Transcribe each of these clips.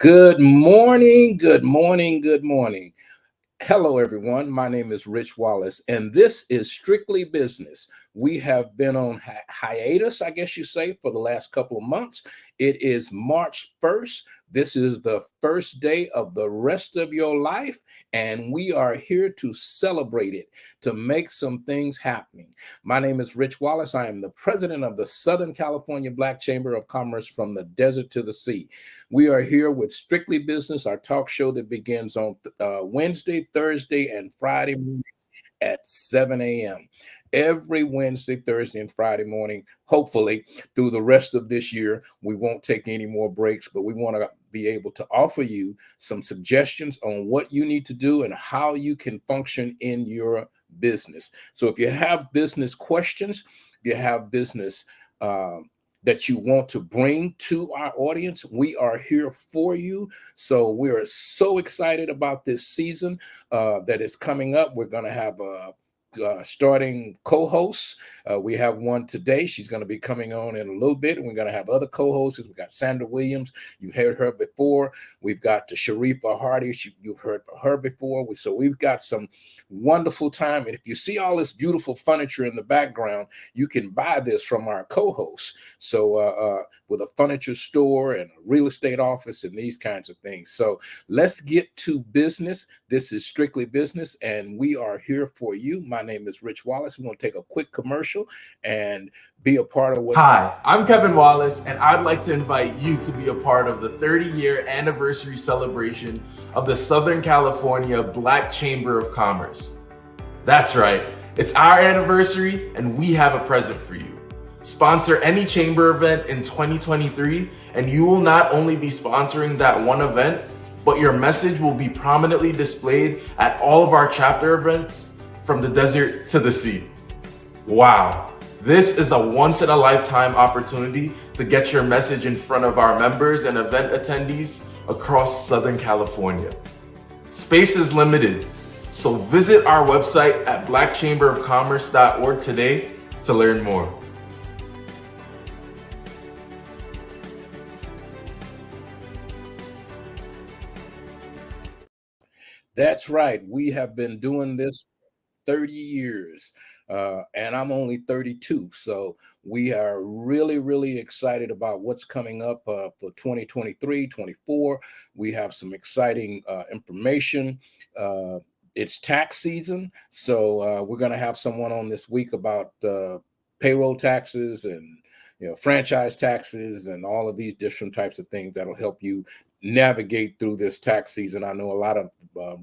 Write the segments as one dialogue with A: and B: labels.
A: Good morning, good morning, good morning. Hello, everyone. My name is Rich Wallace, and this is Strictly Business. We have been on hiatus, I guess you say, for the last couple of months. It is March 1st. This is the first day of the rest of your life, and we are here to celebrate it, to make some things happening. My name is Rich Wallace. I am the president of the Southern California Black Chamber of Commerce from the desert to the sea. We are here with Strictly Business, our talk show that begins on Wednesday, Thursday, and Friday morning at 7 a.m. Every Wednesday, Thursday, and Friday morning. Hopefully, through the rest of this year, we won't take any more breaks, but we want to be able to offer you some suggestions on what you need to do and how you can function in your business. So if you have business questions, if you have business that you want to bring to our audience, we are here for you. So we are so excited about this season that is coming up. We're going to have a starting co-hosts. We have one today. She's going to be coming on in a little bit. And we're going to have other co-hosts. We got Sandra Williams. You've heard her before. We've got the Sharifa Hardy. You've heard her before. So we've got some wonderful time. And if you see all this beautiful furniture in the background, you can buy this from our co-hosts. So with a furniture store and a real estate office and these kinds of things. So let's get to business. This is Strictly Business, and we are here for you. My name is Rich Wallace. We're going to take a quick commercial and be a part of what's...
B: Hi, I'm Kevin Wallace, and I'd like to invite you to be a part of the 30-year anniversary celebration of the Southern California Black Chamber of Commerce. That's right, it's our anniversary, and we have a present for you. Sponsor any chamber event in 2023, and you will not only be sponsoring that one event, but your message will be prominently displayed at all of our chapter events from the desert to the sea. Wow, this is a once-in-a-lifetime opportunity to get your message in front of our members and event attendees across Southern California. Space is limited, so visit our website at blackchamberofcommerce.org today to learn more.
A: That's right. We have been doing this 30 years, and I'm only 32. So we are really, really excited about what's coming up for 2023, 24. We have some exciting information. It's tax season, so we're going to have someone on this week about payroll taxes and franchise taxes and all of these different types of things that'll help you navigate through this tax season. I know a lot of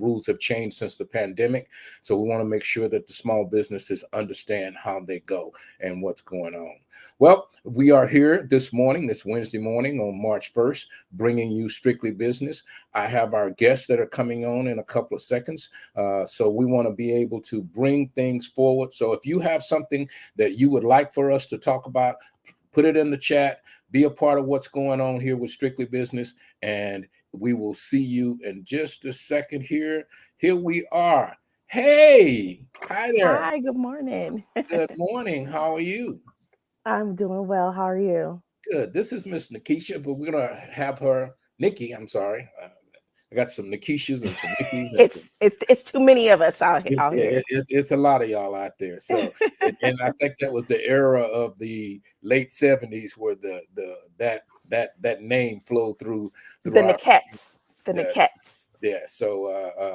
A: rules have changed since the pandemic, so we want to make sure that the small businesses understand how they go and what's going on. Well, we are here this morning, this Wednesday morning on March 1st, bringing you Strictly Business. I have our guests that are coming on in a couple of seconds, so we want to be able to bring things forward. So if you have something that you would like for us to talk about, put it in the chat. Be a part of what's going on here with Strictly Business, and we will see you in just a second here. Here we are. Hey, hi there.
C: Hi, good morning.
A: Good morning. How are you?
C: I'm doing well. How are you?
A: Good. This is Miss Nikisha, but we're gonna have her, Nikki. I'm sorry. I got some Nikishas and some Nikki's. And
C: It's too many of us out here.
A: It's a lot of y'all out there. So, and I think that was the era of the late '70s where that name flowed through
C: the Niquettes. The Niquettes.
A: Yeah. So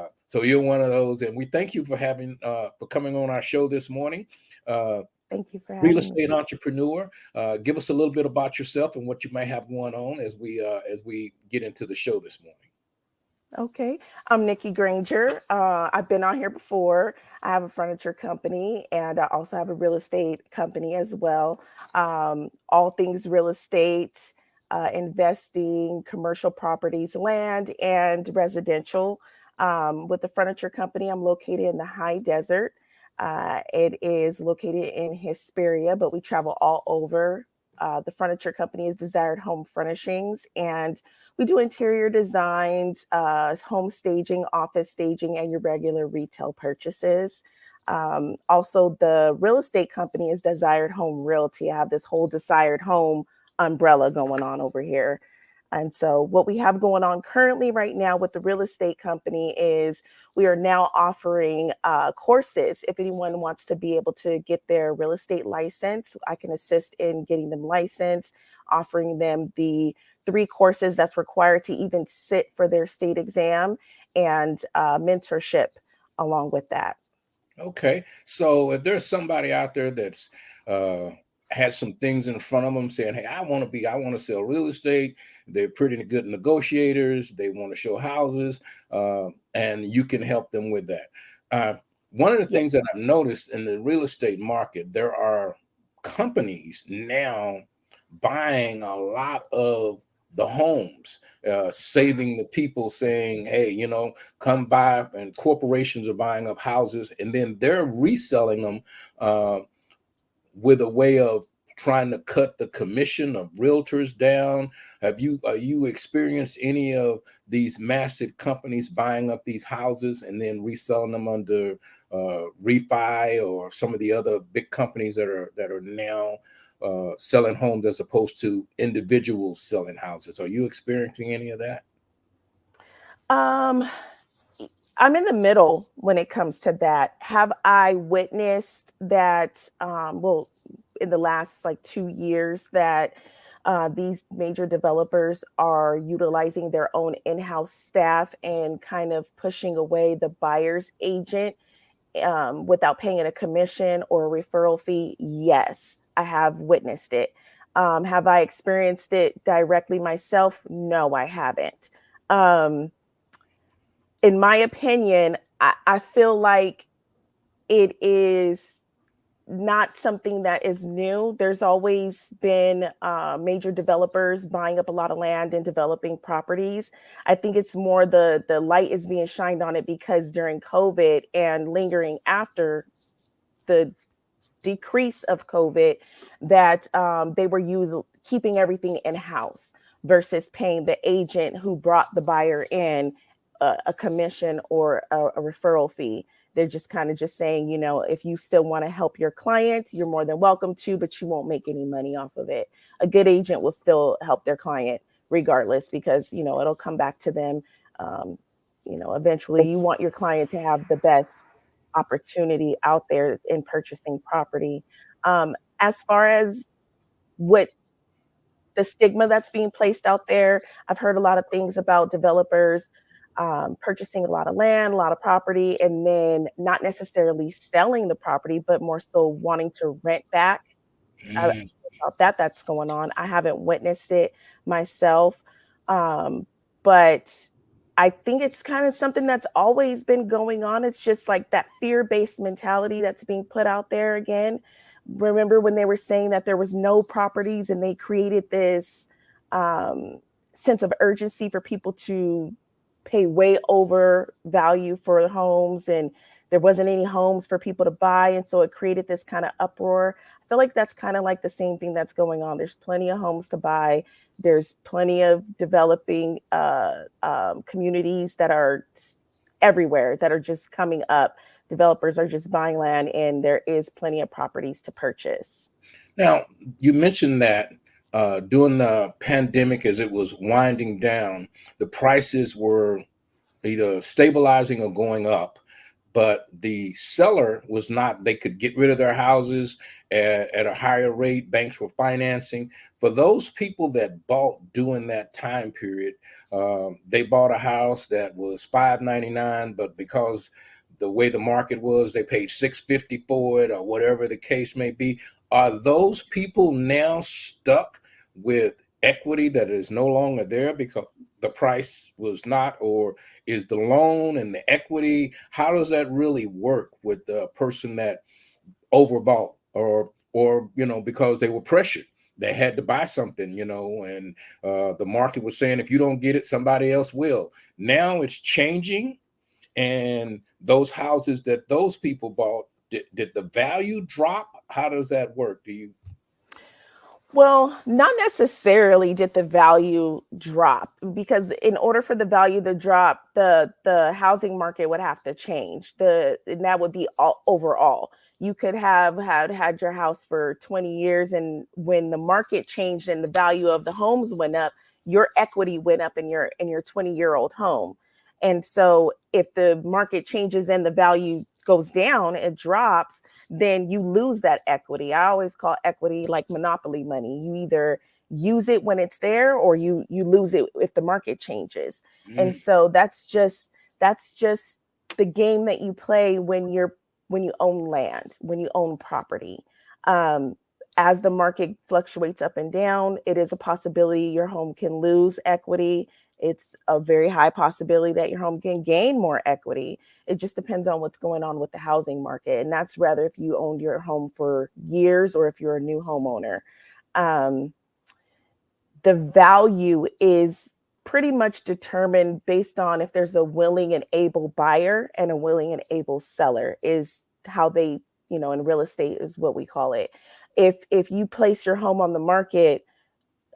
A: you're one of those, and we thank you for for coming on our show this morning.
C: Thank you for having
A: Real estate
C: me.
A: entrepreneur. Give us a little bit about yourself and what you may have going on as we get into the show this morning.
C: Okay, I'm Nikki Granger. I've been on here before. I have a furniture company, and I also have a real estate company as well. All things real estate, investing, commercial properties, land, and residential. With the furniture company, I'm located in the high desert. It is located in Hesperia, but we travel all over. The furniture company is Desired Home Furnishings, and we do interior designs, home staging, office staging, and your regular retail purchases. Also, the real estate company is Desired Home Realty. I have this whole Desired Home umbrella going on over here. And so, what we have going on currently right now with the real estate company is we are now offering courses. If anyone wants to be able to get their real estate license, I can assist in getting them licensed, offering them the 3 courses that's required to even sit for their state exam, and mentorship along with that.
A: Okay. So if there's somebody out there that's uh had some things in front of them saying, hey, I want to sell real estate. They're pretty good negotiators. They want to show houses, and you can help them with that. Uh, One of the
C: Yeah.
A: things that I've noticed in the real estate market, there are companies now buying a lot of the homes, saving the people, saying, hey, come buy, and corporations are buying up houses and then they're reselling them, uh, with a way of trying to cut the commission of realtors down. Have you experienced any of these massive companies buying up these houses and then reselling them under refi, or some of the other big companies that are now selling homes as opposed to individuals selling houses? Are you experiencing any of that?
C: Um, I'm in the middle when it comes to that. Have I witnessed that? Well, in the last like 2 years, that these major developers are utilizing their own in-house staff and kind of pushing away the buyer's agent without paying a commission or a referral fee? Yes, I have witnessed it. Have I experienced it directly myself? No, I haven't. Um, in my opinion, I feel like it is not something that is new. There's always been major developers buying up a lot of land and developing properties. I think it's more the light is being shined on it because during COVID and lingering after the decrease of COVID, that they were keeping everything in house versus paying the agent who brought the buyer in a commission or a referral fee. They're just kind of just saying, if you still want to help your client, you're more than welcome to, but you won't make any money off of it. A good agent will still help their client regardless, because it'll come back to them. Um, Eventually, you want your client to have the best opportunity out there in purchasing property. As far as what the stigma that's being placed out there, I've heard a lot of things about developers purchasing a lot of land, a lot of property, and then not necessarily selling the property, but more so wanting to rent back. I,
A: Mm.
C: about that that's going on. I haven't witnessed it myself, but I think it's kind of something that's always been going on. It's just like that fear-based mentality that's being put out there again. Remember when they were saying that there was no properties and they created this um, sense of urgency for people to pay way over value for the homes, and there wasn't any homes for people to buy, and so it created this kind of uproar. I feel like that's kind of like the same thing that's going on. There's plenty of homes to buy. There's plenty of developing communities that are everywhere that are just coming up. Developers are just buying land, and there is plenty of properties to purchase.
A: Now, you mentioned that during the pandemic, as it was winding down, the prices were either stabilizing or going up, but the seller was not. They could get rid of their houses at a higher rate. Banks were financing. For those people that bought during that time period, they bought a house that was 599, but because the way the market was, they paid 650 for it, or whatever the case may be. Are those people now stuck with equity that is no longer there because the price was not, or is the loan and the equity, how does that really work with the person that overbought, or because they were pressured, they had to buy something, and the market was saying if you don't get it, somebody else will. Now it's changing, and those houses that those people bought, did the value drop? How does that work? Do you?
C: Well, not necessarily did the value drop, because in order for the value to drop, the housing market would have to change. And that would be all overall. You could have had your house for 20 years, and when the market changed and the value of the homes went up, your equity went up in your 20-year-old home. And so if the market changes and the value goes down, it drops, then you lose that equity. I always call equity like monopoly money. You either use it when it's there, or you lose it if the market changes. And so that's just the game that you play when you own land, when you own property. As the market fluctuates up and down, it is a possibility your home can lose equity. It's a very high possibility that your home can gain more equity. It just depends on what's going on with the housing market. And that's rather if you owned your home for years or if you're a new homeowner. The value is pretty much determined based on if there's a willing and able buyer and a willing and able seller, is how they, in real estate is what we call it. If you place your home on the market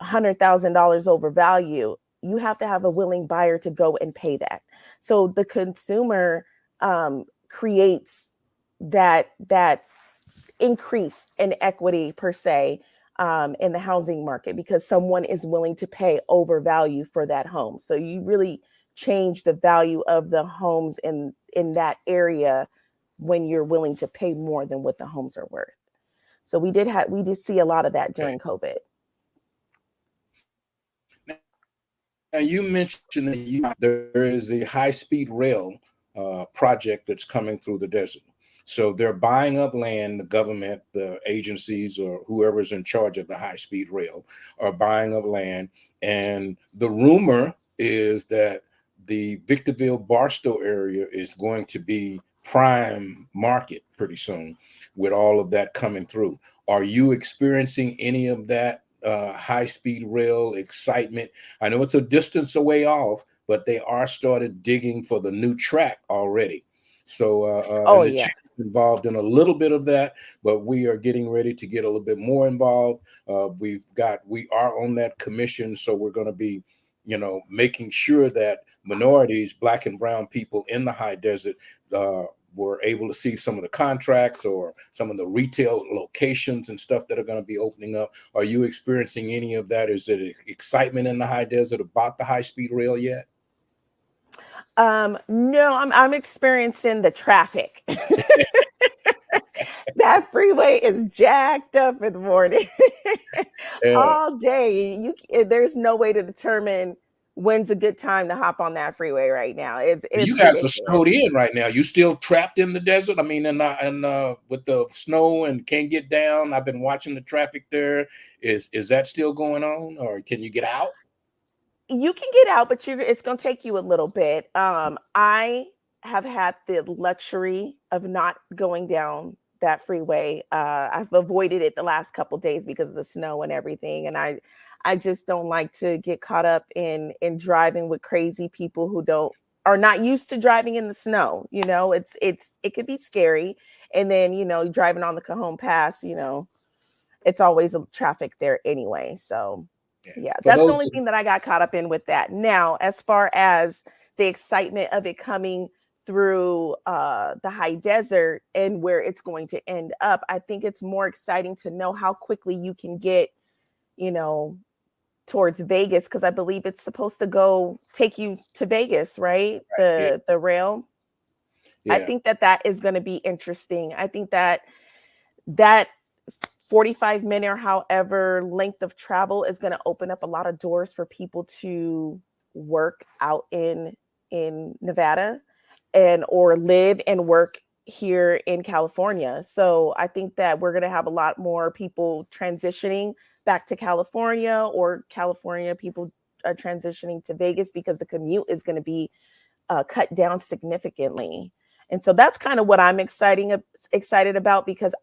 C: $100,000 over value, you have to have a willing buyer to go and pay that. So the consumer creates that increase in equity per se in the housing market, because someone is willing to pay over value for that home. So you really change the value of the homes in that area when you're willing to pay more than what the homes are worth. So we did see a lot of that during COVID.
A: Now you mentioned that there is a high-speed rail project that's coming through the desert. So they're buying up land. The government, the agencies, or whoever's in charge of the high-speed rail are buying up land. And the rumor is that the Victorville Barstow area is going to be prime market pretty soon with all of that coming through. Are you experiencing any of that high-speed rail excitement? I know it's a distance away off, but they are started digging for the new track already. So and the chamber is involved in a little bit of that, but we are getting ready to get a little bit more involved. We are on that commission, so we're going to be, making sure that minorities, Black and brown people in the high desert were able to see some of the contracts or some of the retail locations and stuff that are going to be opening up. Are you experiencing any of that? Is it excitement in the high desert about the high-speed rail yet?
C: No, I'm experiencing the traffic. That freeway is jacked up in the morning. All day. There's no way to determine when's a good time to hop on that freeway right now. It's
A: you guys
C: ridiculous.
A: are snowed in right now. You still trapped in the desert? I mean, and with the snow and can't get down. I've been watching the traffic there. Is that still going on, or can you get out?
C: You can get out, but it's going to take you a little bit. I have had the luxury of not going down that freeway. I've avoided it the last couple of days because of the snow and everything. And I just don't like to get caught up in driving with crazy people who are not used to driving in the snow. It could be scary. And then, driving on the Cajon Pass, it's always a traffic there anyway. So yeah, that's the only thing that I got caught up in with that. Now, as far as the excitement of it coming through the high desert and where it's going to end up, I think it's more exciting to know how quickly you can get, towards Vegas, because I believe it's supposed to take you to Vegas, right? The rail. Yeah. I think that is going to be interesting. I think that 45-minute or however length of travel is going to open up a lot of doors for people to work out in Nevada or live and work here in California. So I think that we're going to have a lot more people transitioning back to California, or California people transitioning to Vegas, because the commute is going to be cut down significantly. And so that's kind of what I'm excited about, because,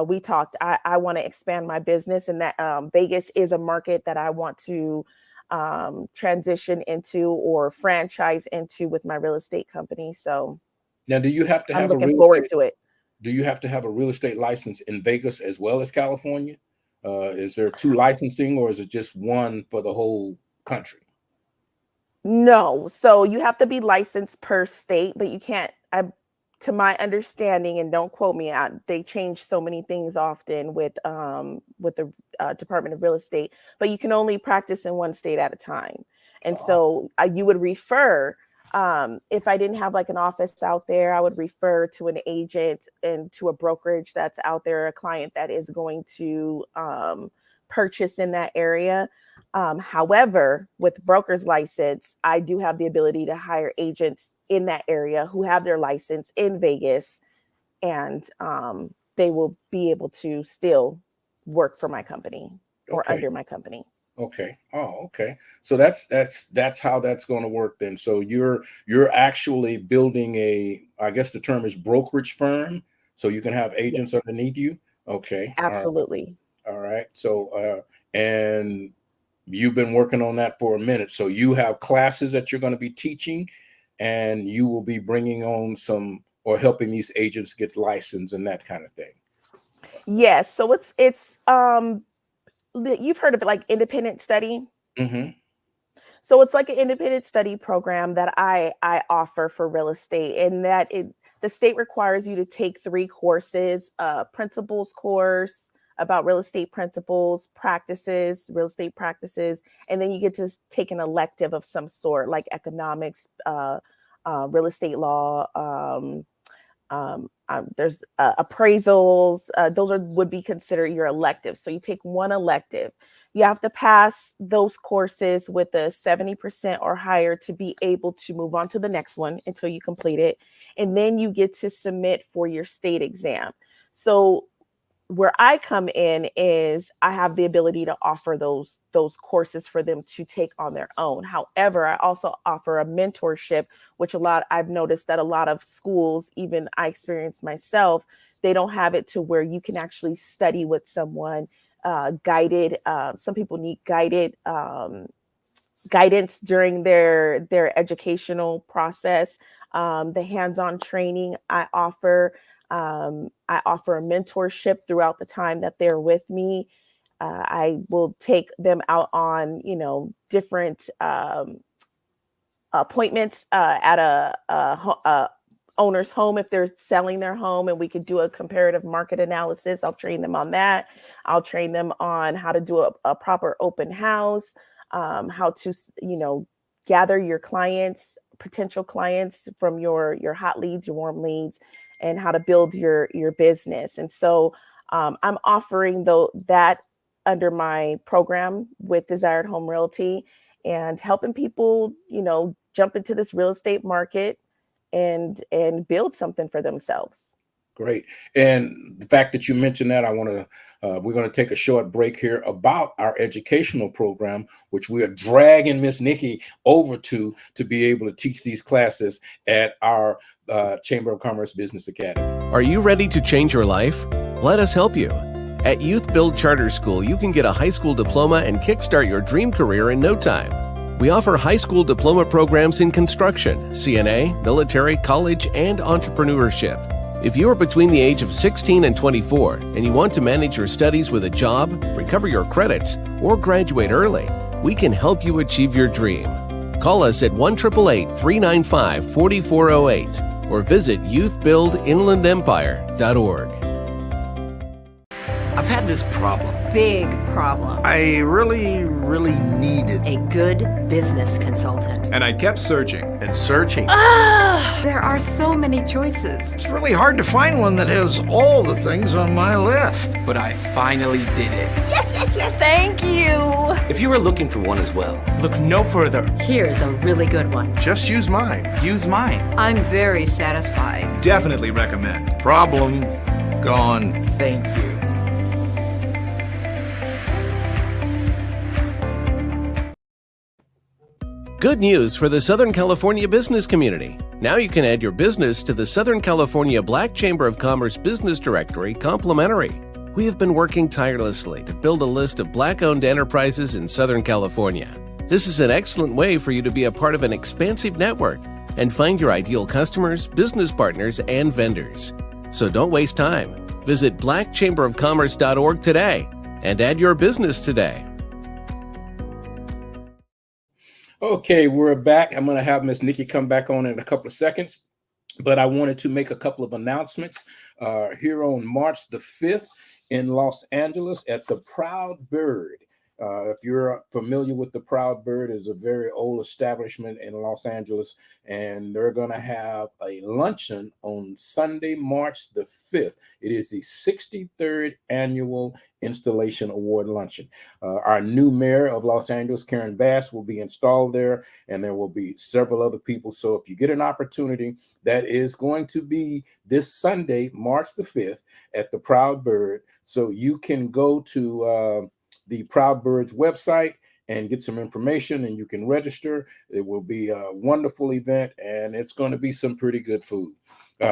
C: we talked, I want to expand my business, and that Vegas is a market that I want to transition into or franchise into with my real estate company. So
A: now, do you have to have
C: looking forward to it?
A: Do you have to have a real estate license in Vegas as well as California? Is there 2 licensing, or is it just one for the whole country?
C: No. So you have to be licensed per state, but you can't, to my understanding, and don't quote me, they change so many things often with the Department of Real Estate, but you can only practice in one state at a time. And so you would refer, if I didn't have like an office out there, I would refer to an agent and to a brokerage that's out there, a client that is going to purchase in that area. However, with broker's license, I do have the ability to hire agents in that area who have their license in Vegas, and they will be able to still work for my company or under my company.
A: Okay. Oh, okay. So that's how that's going to work then. So you're actually building I guess the term is brokerage firm, so you can have agents underneath you. Okay.
C: Absolutely.
A: All right. So and you've been working on that for a minute. So you have classes that you're going to be teaching, and you will be bringing on some or helping these agents get licensed and that kind of thing.
C: Yes. So it's you've heard of it, like independent study.
A: Mm-hmm.
C: So it's like an independent study program that I offer for real estate, and that the state requires you to take 3 courses: principles course about real estate principles, real estate practices, and then you get to take an elective of some sort, like economics, real estate law. There's appraisals. Those would be considered your electives. So you take one elective. You have to pass those courses with a 70% or higher to be able to move on to the next one until you complete it. And then you get to submit for your state exam. So where I come in is I have the ability to offer those courses for them to take on their own. However, I also offer a mentorship, which I've noticed that a lot of schools, even I experienced myself, they don't have it to where you can actually study with someone guided. Some people need guided guidance during their educational process. The hands-on training I offer. I offer a mentorship throughout the time that they're with me. I will take them out on, different appointments at a owner's home if they're selling their home, and we could do a comparative market analysis. I'll train them on that. I'll train them on how to do a proper open house, how to, gather your potential clients from your hot leads, your warm leads, and how to build your business. And so I'm offering that under my program with Desired Home Realty, and helping people, jump into this real estate market and build something for themselves.
A: Great. And the fact that you mentioned that, we're going to take a short break here about our educational program, which we are dragging Miss Nikki over to be able to teach these classes at our Chamber of Commerce Business Academy.
D: Are you ready to change your life? Let us help you. At Youth Build Charter School, you can get a high school diploma and kickstart your dream career in no time. We offer high school diploma programs in construction, CNA, military, college, and entrepreneurship. If you are between the age of 16 and 24 and you want to manage your studies with a job, recover your credits, or graduate early, we can help you achieve your dream. Call us at 1-888-395-4408 or visit youthbuildinlandempire.org.
E: I've had this problem.
F: Big problem.
E: I really needed
F: a good business consultant.
G: And I kept searching and searching.
F: There are so many choices.
E: It's really hard to find one that has all the things on my list.
G: But I finally did it.
F: Yes. Thank you.
H: If you are looking for one as well,
G: Look no further.
F: Here's a really good one.
E: Just use mine.
G: Use mine.
F: I'm very satisfied.
G: Definitely recommend.
E: Problem gone.
G: Thank you.
D: Good news for the Southern California business community. Now you can add your business to the Southern California Black Chamber of Commerce Business Directory complimentary. We have been working tirelessly to build a list of Black-owned enterprises in Southern California. This is an excellent way for you to be a part of an expansive network and find your ideal customers, business partners, and vendors. So don't waste time. Visit blackchamberofcommerce.org today and add your business today.
A: Okay, we're back. I'm going to have Miss Nikki come back on in a couple of seconds. but I wanted to make a couple of announcements here on March the 5th in Los Angeles at the Proud Bird. If you're familiar with the Proud Bird, is a very old establishment in Los Angeles, and they're going to have a luncheon on Sunday, March the 5th. It is the 63rd annual Installation Award Luncheon. Our new mayor of Los Angeles, Karen Bass, will be installed there, and there will be several other people. So if you get an opportunity, that is going to be this Sunday, March the 5th at the Proud Bird. So you can go to the Proud Birds website and get some information, and you can register. It will be a wonderful event, and it's going to be some pretty good food.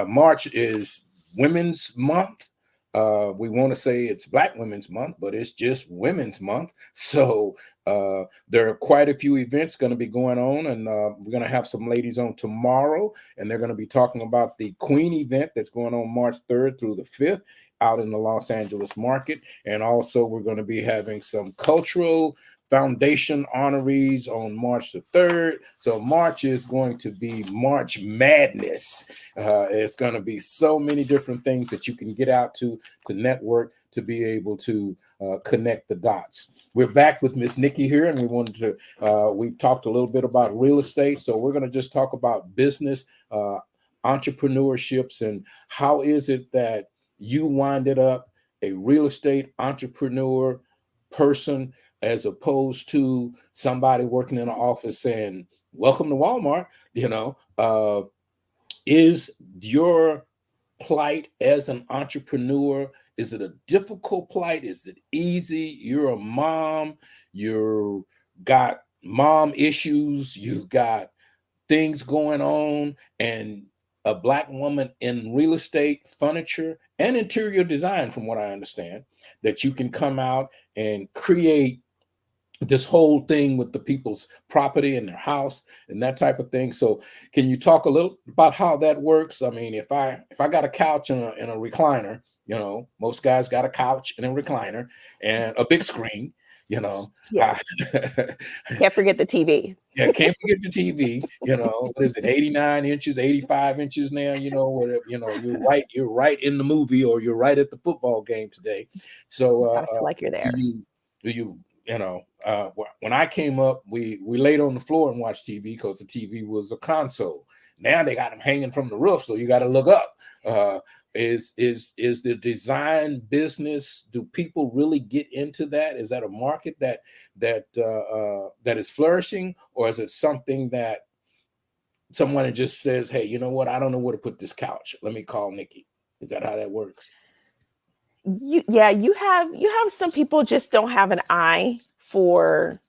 A: March is Women's Month. We want to say it's Black Women's Month, but it's just Women's Month. So there are quite a few events going to be going on, and we're going to have some ladies on tomorrow, and they're going to be talking about the Queen event that's going on March 3rd through the 5th out in the Los Angeles market. And also we're going to be having some cultural foundation honorees on March the 3rd. So March is going to be March Madness. It's going to be so many different things that you can get out to network, to be able to connect the dots. We're back with Miss Nikki here, and we talked a little bit about real estate. So we're going to just talk about business, entrepreneurships, and how is it that you winded up a real estate entrepreneur person as opposed to somebody working in an office saying, welcome to Walmart. Is your plight as an entrepreneur, is it a difficult plight? Is it easy? You're a mom, you got mom issues, you got things going on, and a Black woman in real estate, furniture, and interior design, from what I understand, that you can come out and create this whole thing with the people's property and their house and that type of thing. So can you talk a little about how that works? I mean, if I got a couch and a recliner, most guys got a couch and a recliner and a big screen,
C: Yes. Can't forget the TV.
A: Yeah, can't forget the TV. What is it, 89 inches, 85 inches now? Whatever. You're right in the movie, or you're right at the football game today. So
C: I feel like you're there.
A: When I came up, we laid on the floor and watched TV because the TV was a console. Now they got them hanging from the roof, so you got to look up. Is the design business? Do people really get into that? Is that a market that is flourishing, or is it something that someone just says, "Hey, you know what? I don't know where to put this couch. Let me call Nikki." Is that how that works?
C: You have some people just don't have an eye for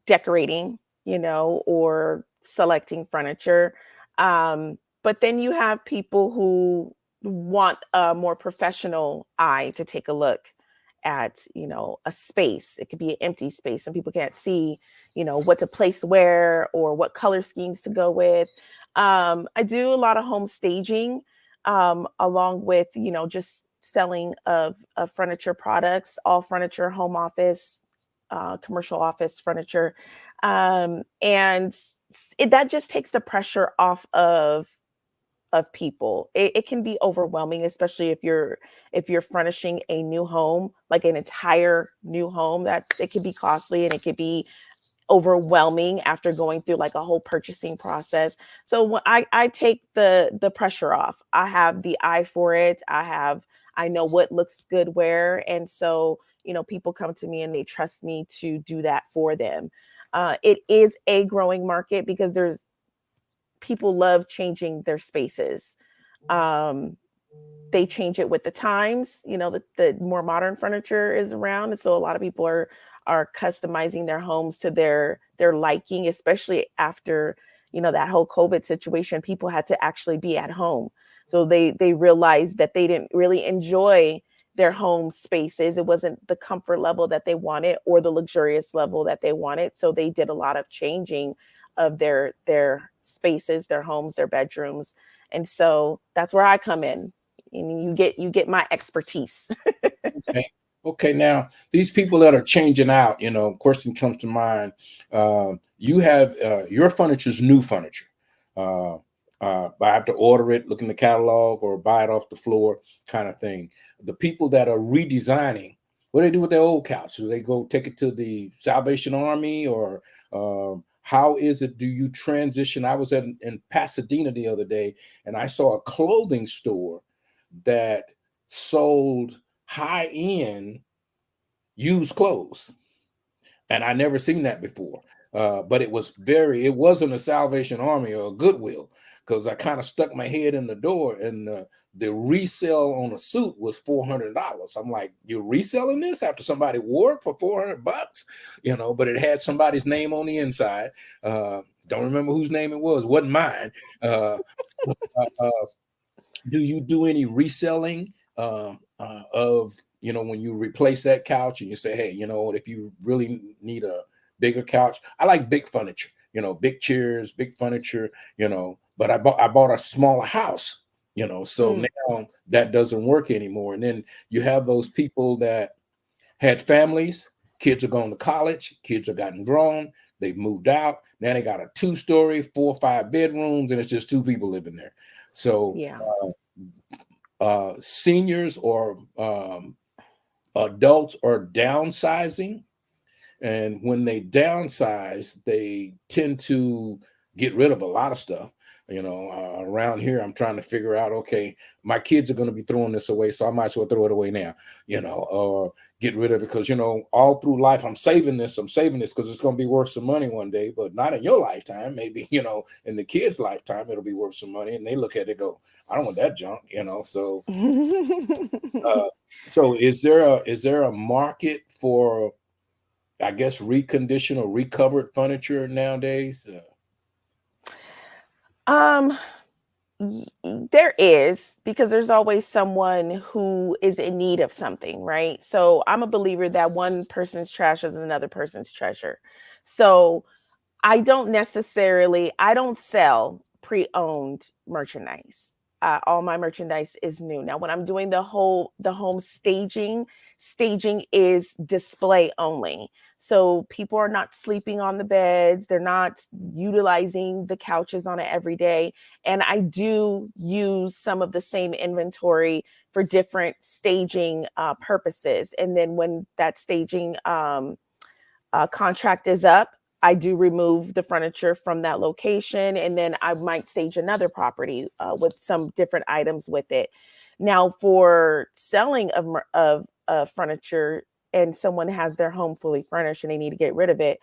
C: decorating, or selecting furniture. But then you have people who want a more professional eye to take a look at, a space. It could be an empty space. Some people can't see, what to place where or what color schemes to go with. I do a lot of home staging, along with, just selling of furniture products, all furniture, home office, commercial office furniture. And that just takes the pressure off of people. It can be overwhelming, especially if you're furnishing a new home, like an entire new home. That it can be costly and it could be overwhelming after going through like a whole purchasing process. So when I take the pressure off, I have the eye for it. I know what looks good where. And so, people come to me and they trust me to do that for them. It is a growing market because people love changing their spaces. They change it with the times, the more modern furniture is around. And so a lot of people are customizing their homes to their liking, especially after, that whole COVID situation. People had to actually be at home. So they realized that they didn't really enjoy their home spaces. It wasn't the comfort level that they wanted or the luxurious level that they wanted. So they did a lot of changing of their spaces, their homes, their bedrooms. And so that's where I come in. And you get my expertise.
A: Okay. Now these people that are changing out, question comes to mind. You have your furniture's new furniture. But I have to order it, look in the catalog, or buy it off the floor, kind of thing. The people that are redesigning, what do they do with their old couch? Do they go take it to the Salvation Army, or how is it? Do you transition? I was in Pasadena the other day, and I saw a clothing store that sold high-end used clothes, and I never seen that before. But it wasn't a Salvation Army or a Goodwill, because I kind of stuck my head in the door, and the resale on a suit was $400. I'm like, you're reselling this after somebody wore it for $400, but it had somebody's name on the inside. Don't remember whose name it was. Wasn't mine. Do you do any reselling of, when you replace that couch and you say, hey, if you really need a bigger couch? I like big furniture, big chairs, big furniture, but I bought a smaller house, so now that doesn't work anymore. And then you have those people that had families, kids are going to college, kids have gotten grown, they've moved out. Now they got a 2-story, 4 or 5 bedrooms, and it's just 2 people living there. So seniors or adults are downsizing. And when they downsize, they tend to get rid of a lot of stuff. Around here, I'm trying to figure out, okay, my kids are going to be throwing this away, so I might as well throw it away now, or get rid of it, because, all through life, I'm saving this because it's going to be worth some money one day, but not in your lifetime. Maybe, in the kid's lifetime, it'll be worth some money. And they look at it and go, I don't want that junk, so. So is there a market for, I guess, reconditioned or recovered furniture nowadays?
C: There is, because there's always someone who is in need of something, right? So I'm a believer that one person's trash is another person's treasure. So I don't sell pre-owned merchandise. All my merchandise is new. Now, when I'm doing the home staging is display only. So people are not sleeping on the beds. They're not utilizing the couches on it every day. And I do use some of the same inventory for different staging purposes. And then when that staging contract is up, I do remove the furniture from that location, and then I might stage another property with some different items with it. Now, for selling of furniture, and someone has their home fully furnished and they need to get rid of it,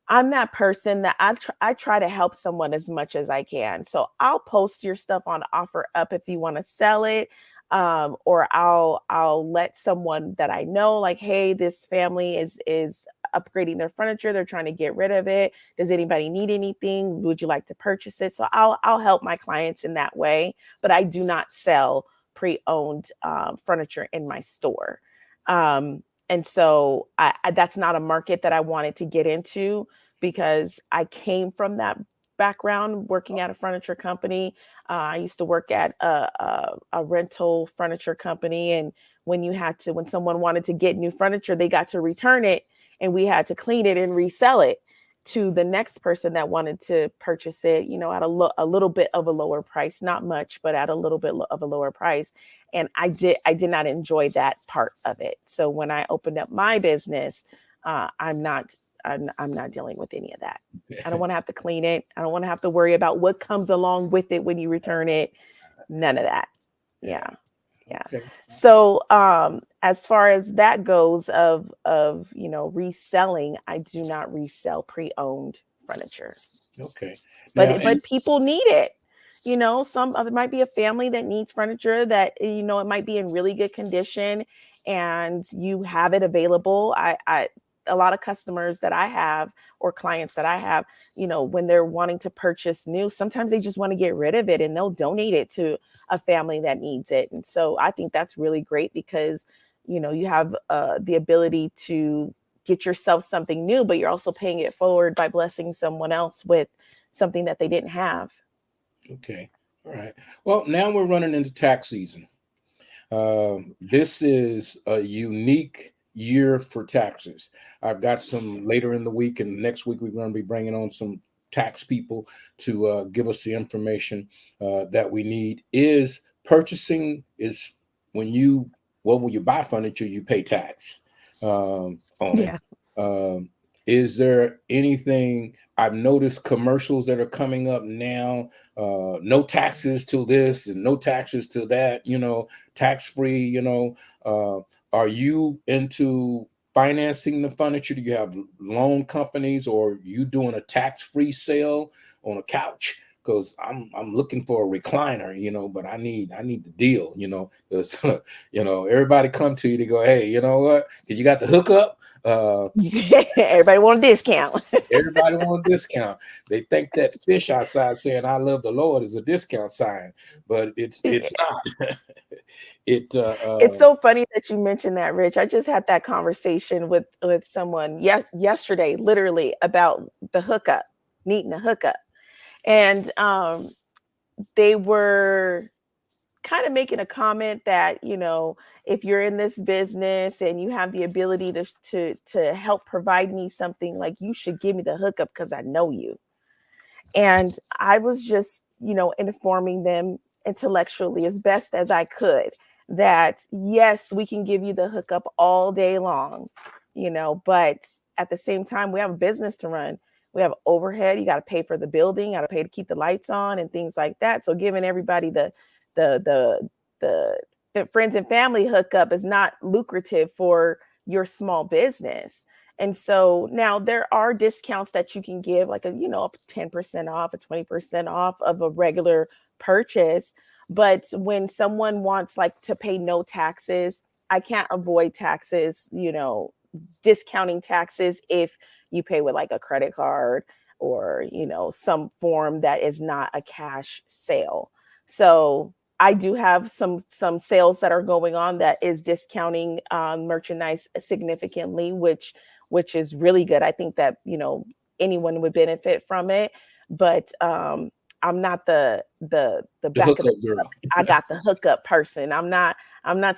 C: I'm that person that I try to help someone as much as I can. So I'll post your stuff on OfferUp if you want to sell it. Or I'll let someone that I know, like, hey, this family is upgrading their furniture. They're trying to get rid of it. Does anybody need anything? Would you like to purchase it? So I'll help my clients in that way, but I do not sell pre-owned furniture in my store. And so that's not a market that I wanted to get into, because I came from that background working at a furniture company. I used to work at a rental furniture company. And when someone wanted to get new furniture, they got to return it, and we had to clean it and resell it to the next person that wanted to purchase it, at a little bit of a lower price, not much, but at a little bit of a lower price. And I did not enjoy that part of it. So when I opened up my business, I'm not dealing with any of that. I don't want to have to clean it. I don't want to have to worry about what comes along with it when you return it. None of that. Yeah. Okay. So as far as that goes of reselling, I do not resell pre-owned furniture.
A: Okay.
C: But people need it. It might be a family that needs furniture that, it might be in really good condition, and you have it available. A lot of customers that I have, or clients that I have, when they're wanting to purchase new, sometimes they just want to get rid of it and they'll donate it to a family that needs it. And so I think that's really great, because, you have the ability to get yourself something new, but you're also paying it forward by blessing someone else with something that they didn't have.
A: Okay. All right. Well, now we're running into tax season. This is a unique year for taxes. I've got some later in the week, and next week we're going to be bringing on some tax people to give us the information that we need. Is purchasing is when you when you buy furniture, you pay tax on it.
C: Yeah.
A: Is there anything I've noticed commercials that are coming up now? No taxes to this and no taxes to that, tax free, are you into financing the furniture? Do you have loan companies, or are you doing a tax-free sale on a couch? Because I'm looking for a recliner, but I need the deal, because everybody come to you to go, hey, you know what? You got the hookup.
C: Everybody want a discount.
A: Everybody want a discount. They think that fish outside saying "I love the Lord" is a discount sign, but it's not.
C: It's so funny that you mentioned that, Rich. I just had that conversation with someone yesterday, literally, about the hookup, needing a hookup, and they were kind of making a comment that, if you're in this business and you have the ability to help provide me something, like, you should give me the hookup because I know you. And I was just, informing them intellectually as best as I could that, yes, we can give you the hookup all day long, but at the same time, we have a business to run. We have overhead. You got to pay for the building, you got to pay to keep the lights on and things like that. So giving everybody the friends and family hookup is not lucrative for your small business. And so now there are discounts that you can give, like a 10% off, a 20% off of a regular purchase. But when someone wants like to pay no taxes, I can't avoid taxes, discounting taxes if you pay with like a credit card or, some form that is not a cash sale. So I do have some sales that are going on that is discounting merchandise significantly, which is really good. I think that, anyone would benefit from it. But I'm not the back of the
A: girl.
C: I got the hookup person. I'm not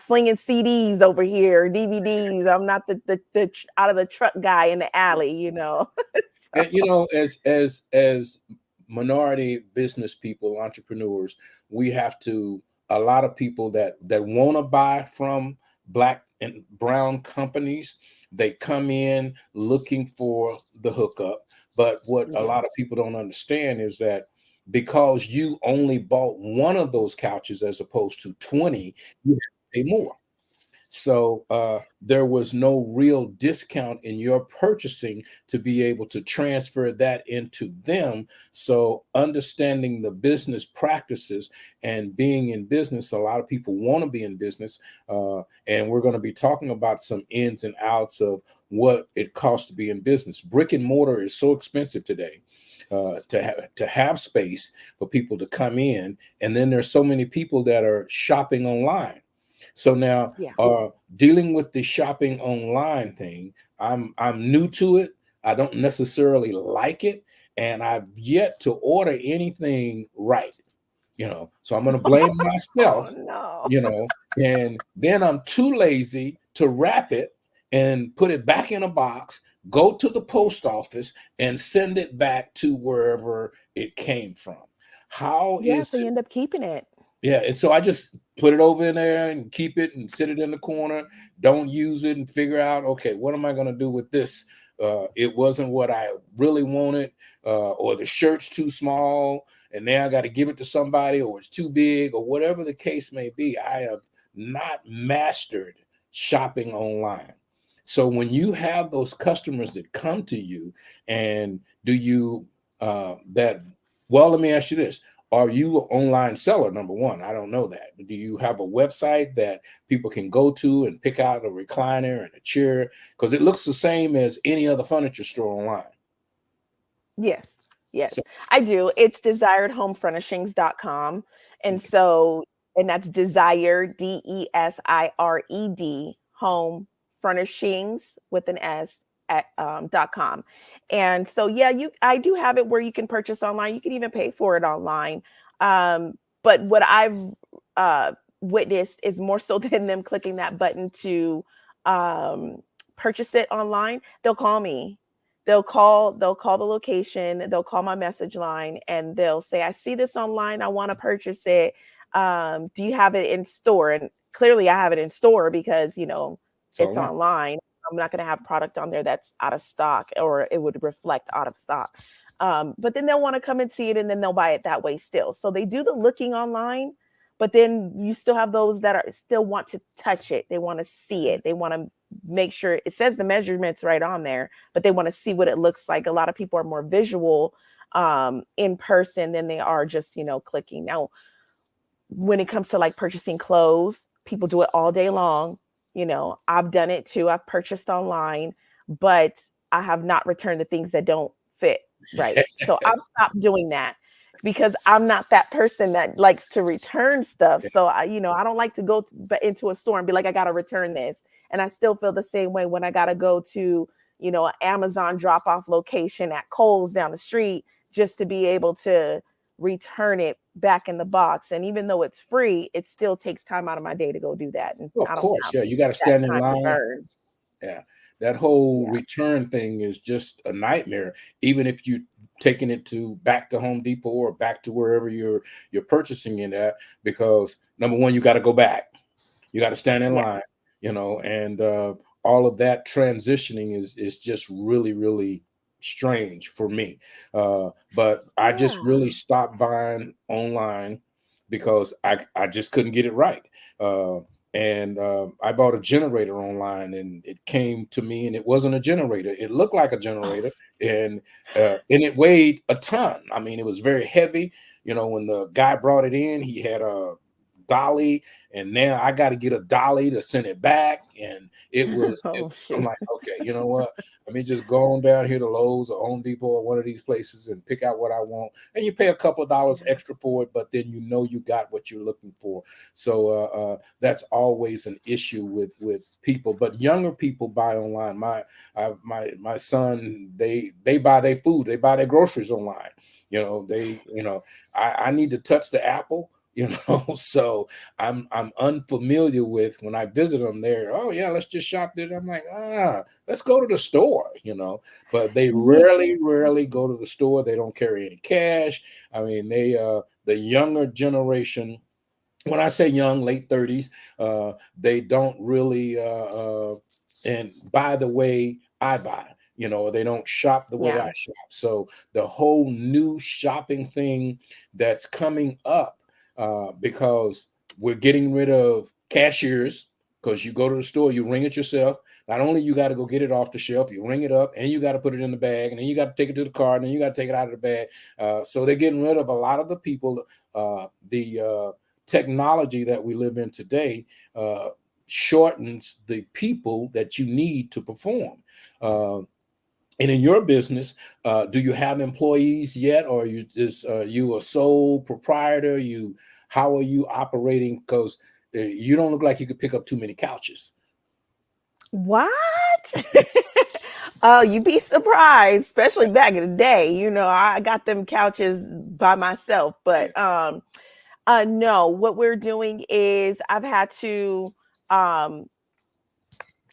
C: slinging CDs over here, DVDs. I'm not the out of the truck guy in the alley, So.
A: And as minority business people, entrepreneurs, we have to, a lot of people that want to buy from Black and brown companies, they come in looking for the hookup. But what a lot of people don't understand is that because you only bought one of those couches as opposed to 20, you have to pay more. So there was no real discount in your purchasing to be able to transfer that into them. So understanding the business practices and being in business, a lot of people want to be in business. And we're going to be talking about some ins and outs of what it costs to be in business. Brick and mortar is so expensive today. To have space for people to come in, and then there's so many people that are shopping online. So now, dealing with the shopping online thing, I'm new to it. I don't necessarily like it, and I've yet to order anything right. So I'm going to blame myself.
C: Oh,
A: no. And then I'm too lazy to wrap it and put it back in a box, go to the post office, and send it back to wherever it came from.
C: so you end up keeping it.
A: Yeah, and so I just put it over in there and keep it and sit it in the corner, don't use it, and figure out, okay, what am I going to do with this? It wasn't what I really wanted, or the shirt's too small, and now I got to give it to somebody, or it's too big, or whatever the case may be. I have not mastered shopping online. So when you have those customers that come to you, and do you let me ask you this. Are you an online seller? Number one, I don't know that. Do you have a website that people can go to and pick out a recliner and a chair? Because it looks the same as any other furniture store online.
C: Yes, so, I do. It's desiredhomefurnishings.com. And so, and that's desired, DESIRED, home furnishings with an S at .com. And so, I do have it where you can purchase online. You can even pay for it online. But what I've witnessed is more so than them clicking that button to purchase it online, they'll call me. they'll call the location, they'll call my message line, and they'll say, I see this online, I want to purchase it. Do you have it in store? And clearly I have it in store because, it's
A: online.
C: online. I'm not going to have product on there that's out of stock, or it would reflect out of stock. But then they'll want to come and see it, and then they'll buy it that way still. So they do the looking online, but then you still have those that are still want to touch it. They want to see it. They want to make sure it says the measurements right on there, but they want to see what it looks like. A lot of people are more visual in person than they are just, clicking. Now, when it comes to like purchasing clothes, people do it all day long. I've done it too. I've purchased online, but I have not returned the things that don't fit right. So I've stopped doing that because I'm not that person that likes to return stuff. So I don't like to go into a store and be like, I got to return this. And I still feel the same way when I got to go to, an Amazon drop-off location at Kohl's down the street just to be able to return it back in the box. And even though it's free, it still takes time out of my day to go do that. And
A: Of course, yeah, you got to stand in line. Yeah, that whole return thing is just a nightmare. Even if you taking it back to Home Depot or back to wherever you're purchasing it at, because number one, you got to go back, you got to stand in line, and all of that transitioning is just really, really strange for me. But I just really stopped buying online because I just couldn't get it right. And I bought a generator online, and it came to me, and it wasn't a generator. It looked like a generator, and it weighed a ton. I mean, it was very heavy. When the guy brought it in, he had a dolly, and now I got to get a dolly to send it back. And I'm like, okay, you know what? Let me just go on down here to Lowe's or Home Depot or one of these places and pick out what I want. And you pay a couple of dollars extra for it, but then you got what you're looking for. So that's always an issue with people. But younger people buy online. My son, they buy their food, they buy their groceries online. I need to touch the apple. So I'm unfamiliar with when I visit them there. Oh yeah, let's just shop there. I'm like, let's go to the store, but they rarely go to the store. They don't carry any cash. I mean, the younger generation, when I say young, late 30s, they don't really, and by the way, I buy. They don't shop the way I shop. So the whole new shopping thing that's coming up, because we're getting rid of cashiers, because you go to the store, you ring it yourself. Not only you got to go get it off the shelf, you ring it up, and you got to put it in the bag, and then you got to take it to the car, and then you got to take it out of the bag. So they're getting rid of a lot of the people. The technology that we live in today shortens the people that you need to perform. And in your business, do you have employees yet, or you a sole proprietor? How are you operating? Because you don't look like you could pick up too many couches.
C: What? Oh, you'd be surprised, especially back in the day. I got them couches by myself. But no, what we're doing is I've had to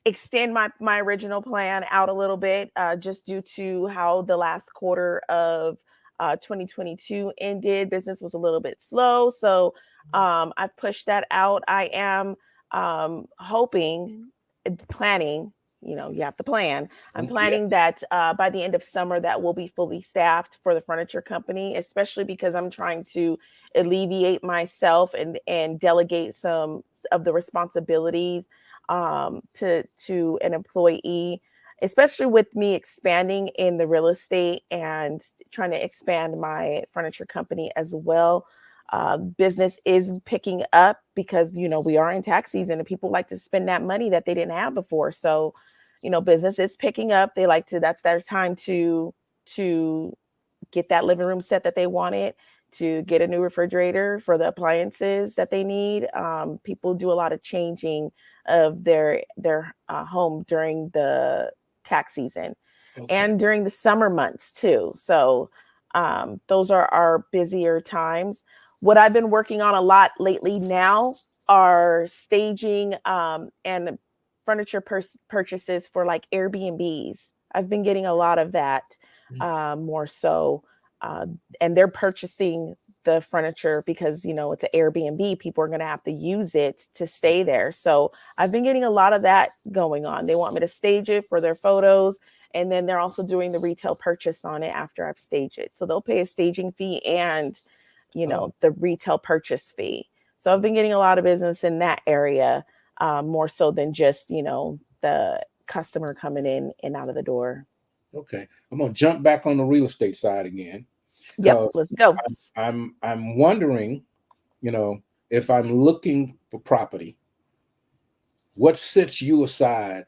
C: extend my original plan out a little bit, just due to how the last quarter of 2022 ended. Business was a little bit slow, so I pushed that out. I am planning. You have to plan. I'm planning that by the end of summer that we'll be fully staffed for the furniture company, especially because I'm trying to alleviate myself and delegate some of the responsibilities to an employee, especially with me expanding in the real estate and trying to expand my furniture company as well. Business is picking up because, we are in tax season and people like to spend that money that they didn't have before. So, business is picking up. They like to, that's their time to get that living room set that they wanted, to get a new refrigerator for the appliances that they need. People do a lot of changing of their home during the tax season and during the summer months too. So those are our busier times. What I've been working on a lot lately now are staging and furniture purchases for like Airbnbs. I've been getting a lot of that, more so. And they're purchasing the furniture because, you know, it's an Airbnb. People are going to have to use it to stay there. So I've been getting a lot of that going on. They want me to stage it for their photos. And then they're also doing the retail purchase on it after I've staged it. So they'll pay a staging fee and, you know, the retail purchase fee. So I've been getting a lot of business in that area, more so than just, you know, the customer coming in and out of the door.
A: Okay, I'm gonna jump back on the real estate side again.
C: Yep, let's go.
A: I'm wondering, you know, if I'm looking for property, what sets you aside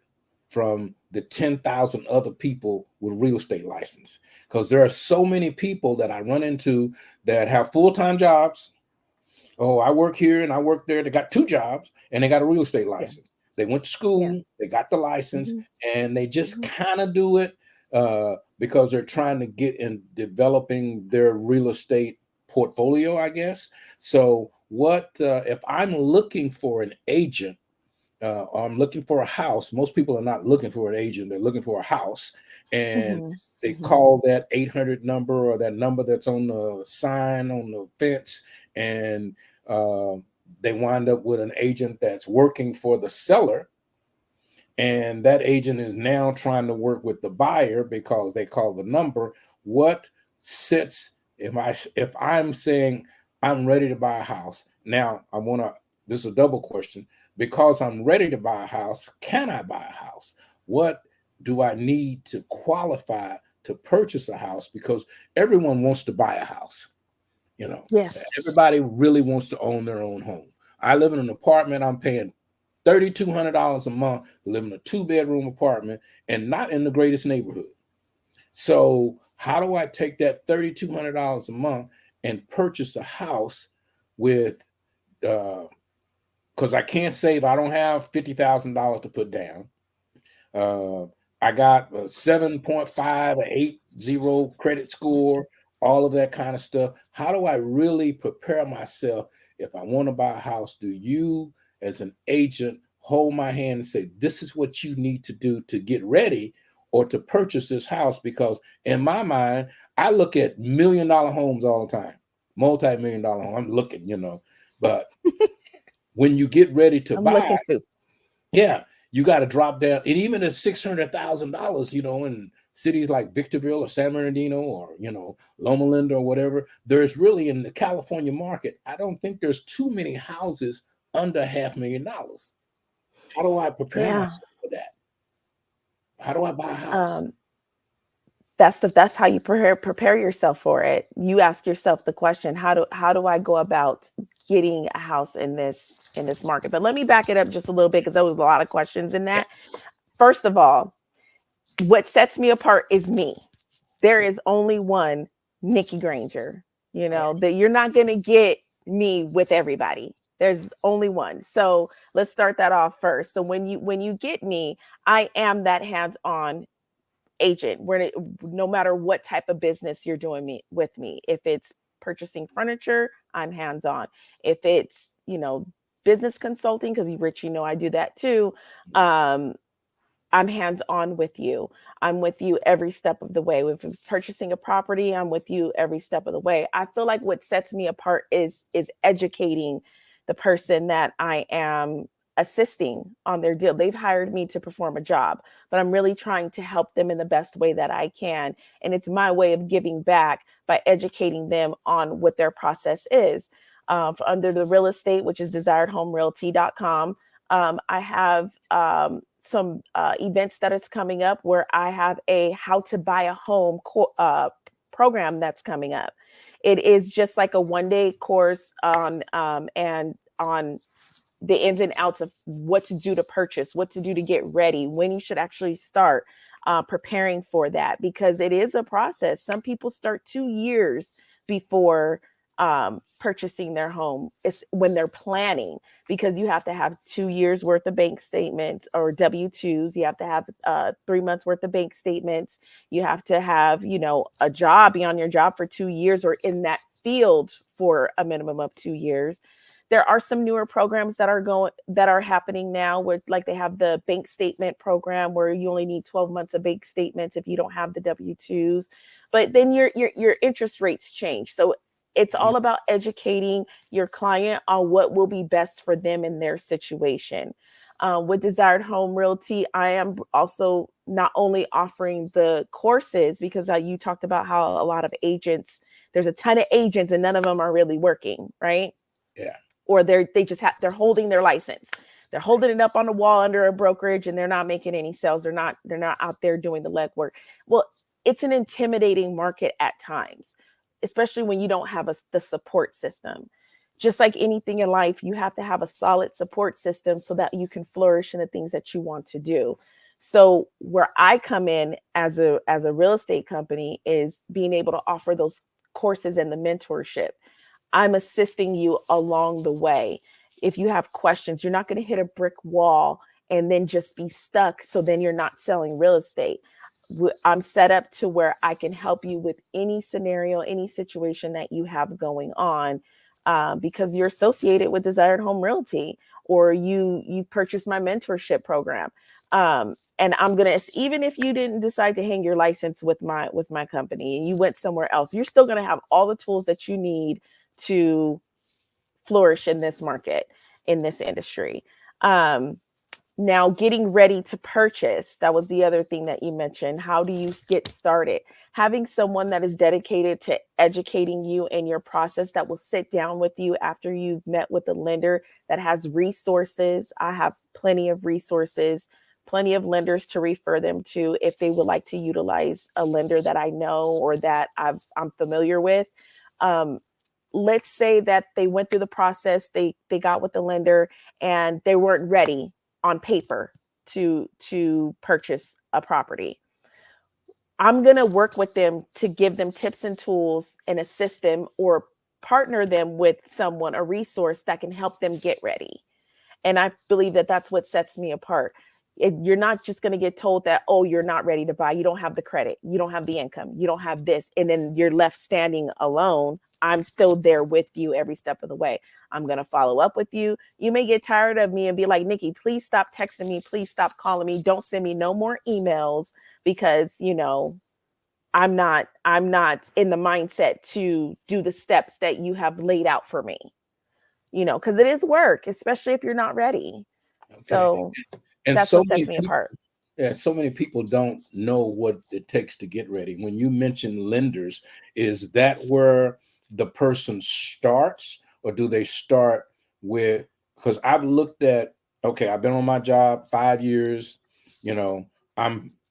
A: from the 10,000 other people with real estate license? Because there are so many people that I run into that have full-time jobs. Oh, I work here and I work there. They got 2 jobs and they got a real estate license. They went to school, they got the license, and they just kind of do it because they're trying to get in developing their real estate portfolio, I guess. So what if I'm looking for an agent, or I'm looking for a house? Most people are not looking for an agent, they're looking for a house. And they call that 800 number or that number that's on the sign on the fence, and they wind up with an agent that's working for the seller, and that agent is now trying to work with the buyer because they call the number. What sets, if I'm saying I'm ready to buy a house now, this is a double question. Because I'm ready to buy a house, can I buy a house? What do I need to qualify to purchase a house? Because everyone wants to buy a house. You know, everybody really wants to own their own home. I live in an apartment. I'm paying $3,200 a month to live in a 2-bedroom apartment and not in the greatest neighborhood. So how do I take that $3,200 a month and purchase a house with, because I can't save. I don't have $50,000 to put down. I got a 7.5, or 8.0 credit score, all of that kind of stuff. How do I really prepare myself if I want to buy a house? Do you, as an agent, hold my hand and say, this is what you need to do to get ready or to purchase this house? Because in my mind, I look at $1 million homes all the time, multi-million-dollar home. I'm looking, you know, but when you get ready to buy, you got to drop down. And even at $600,000, you know, in cities like Victorville or San Bernardino or, you know, Loma Linda or whatever, there's really, in the California market, I don't think there's too many houses under $500,000. How do I prepare myself for that? How do I buy a house?
C: That's how you prepare yourself for it. You ask yourself the question, how do I go about getting a house in this market? But let me back it up just a little bit, because there was a lot of questions in that. First of all, what sets me apart is me. There is only one Nikki Granger. You know, that you're not going to get me with everybody. There's only one. So let's start that off first. So when you get me, I am that hands-on agent, where no matter what type of business you're doing with me, if it's purchasing furniture, I'm hands-on. If it's, you know, business consulting, because Rich, you know, I do that too. I'm hands-on with you. I'm with you every step of the way. If it's purchasing a property, I'm with you every step of the way. I feel like what sets me apart is educating the person that I am assisting on their deal. They've hired me to perform a job, but I'm really trying to help them in the best way that I can. And it's my way of giving back by educating them on what their process is. Under the real estate, which is desiredhomerealty.com, I have some events that is coming up where I have a how to buy a home program that's coming up. It is just like a 1-day course on the ins and outs of what to do to purchase, what to do to get ready, when you should actually start preparing for that, because it is a process. Some people start 2 years before purchasing their home. It's when they're planning, because you have to have 2 years worth of bank statements or W-2s. You have to have 3 months worth of bank statements. You have to have, you know, a job, be on your job for 2 years or in that field for a minimum of 2 years. There are some newer programs that are happening now, where like they have the bank statement program where you only need 12 months of bank statements if you don't have the W-2s, but then your interest rates change. So it's all about educating your client on what will be best for them in their situation. With Desired Home Realty, I am also not only offering the courses, because you talked about how a lot of agents, there's a ton of agents and none of them are really working, right?
A: Yeah.
C: Or they're holding their license. They're holding it up on the wall under a brokerage and they're not making any sales. They're not out there doing the legwork. Well, it's an intimidating market at times, especially when you don't have the support system. Just like anything in life, you have to have a solid support system so that you can flourish in the things that you want to do. So where I come in as a real estate company is being able to offer those courses and the mentorship. I'm assisting you along the way. If you have questions, you're not going to hit a brick wall and then just be stuck. So then you're not selling real estate. I'm set up to where I can help you with any scenario, any situation that you have going on. Because you're associated with Desired Home Realty, or you purchased my mentorship program. And I'm gonna, even if you didn't decide to hang your license with my company and you went somewhere else, you're still gonna have all the tools that you need to flourish in this market, in this industry. Now, getting ready to purchase, that was the other thing that you mentioned. How do you get started? Having someone that is dedicated to educating you in your process, that will sit down with you after you've met with the lender, that has resources. I have plenty of resources, plenty of lenders to refer them to if they would like to utilize a lender that I know or that I'm familiar with. Let's say that they went through the process, they got with the lender and they weren't ready on paper to purchase a property. I'm going to work with them to give them tips and tools and assist them, or partner them with someone, a resource that can help them get ready. And I believe that that's what sets me apart. You're not just going to get told that, oh, you're not ready to buy. You don't have the credit. You don't have the income. You don't have this. And then you're left standing alone. I'm still there with you every step of the way. I'm going to follow up with you. You may get tired of me and be like, Nikki, please stop texting me. Please stop calling me. Don't send me no more emails, because, I'm not in the mindset to do the steps that you have laid out for me, because it is work, especially if you're not ready. Okay. So that's what sets me apart.
A: Yeah, so many people don't know what it takes to get ready. When you mention lenders, is that where the person starts, or do they start with, because I've looked at, okay, I've been on my job 5 years,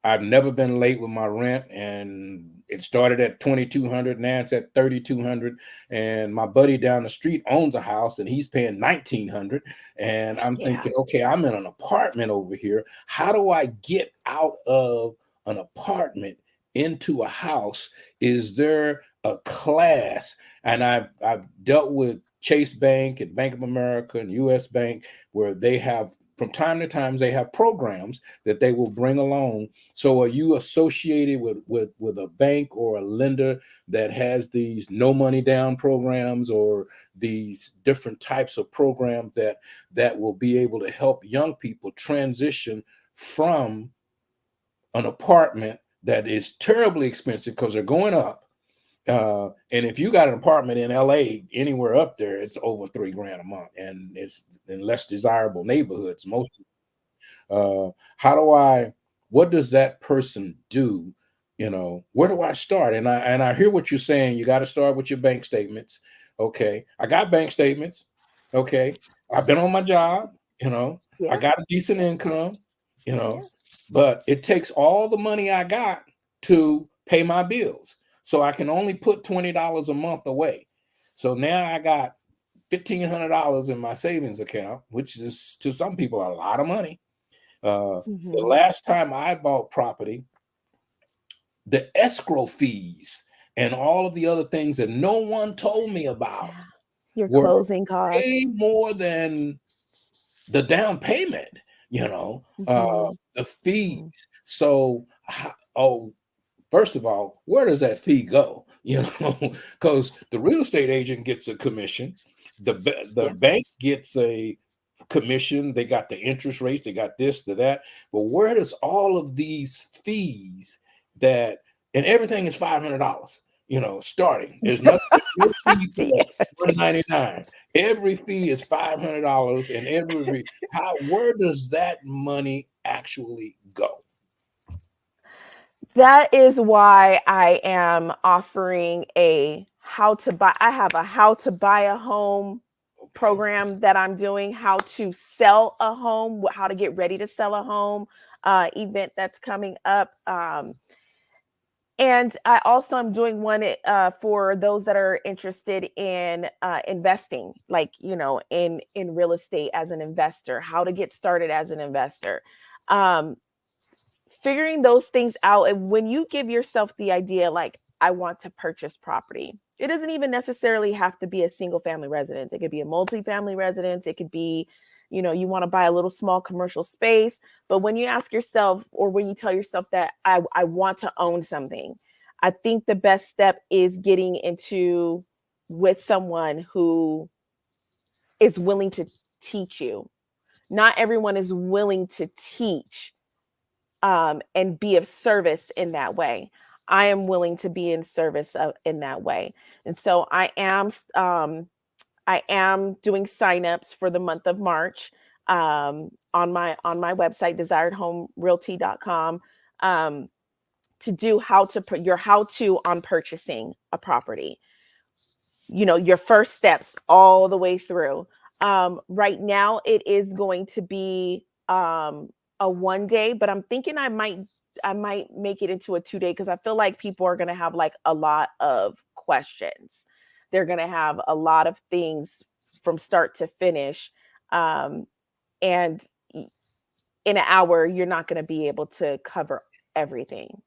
A: I've never been late with my rent, and it started at $2,200, now it's at $3,200, and my buddy down the street owns a house and he's paying $1,900, and I'm thinking, okay, I'm in an apartment over here. How do I get out of an apartment into a house? Is there a class? And I've dealt with Chase Bank and Bank of America and US Bank, where they have, from time to time, they have programs that they will bring along. So are you associated with a bank or a lender that has these no money down programs, or these different types of programs that will be able to help young people transition from an apartment that is terribly expensive because they're going up? And if you got an apartment in LA, anywhere up there, it's over $3,000 a month, and it's in less desirable neighborhoods. What does that person do? Where do I start? And I hear what you're saying. You got to start with your bank statements. Okay. I got bank statements. Okay. I've been on my job, I got a decent income, but it takes all the money I got to pay my bills. So I can only put $20 a month away. So now I got $1,500 in my savings account, which is to some people a lot of money. The last time I bought property, the escrow fees and all of the other things that no one told me about,
C: your closing costs,
A: way more than the down payment, the fees. So, first of all, where does that fee go? Because the real estate agent gets a commission, The bank gets a commission. They got the interest rates. They got this, to that. But where does all of these fees that and everything is $500? Starting. There's nothing. No fee for $199. Every fee is $500, and where does that money actually go?
C: That is why I am offering I have a how to buy a home program that I'm doing, how to sell a home, how to get ready to sell a home event that's coming up. And I also am doing one for those that are interested in investing, like, in real estate as an investor, how to get started as an investor. Figuring those things out. And when you give yourself the idea, like, I want to purchase property, it doesn't even necessarily have to be a single family residence. It could be a multi-family residence. It could be, you want to buy a little small commercial space. But when you ask yourself, or when you tell yourself that I want to own something, I think the best step is getting into with someone who is willing to teach you. Not everyone is willing to teach and be of service in that way. I am willing to be in service in that way. And so I am doing signups for the month of March on my website, desiredhomerealty.com, to do how to on purchasing a property. Your first steps all the way through. Right now it is going to be a 1 day, but I'm thinking I might make it into a 2 day, because I feel like people are going to have like a lot of questions. They're going to have a lot of things from start to finish. And in an hour, you're not going to be able to cover everything.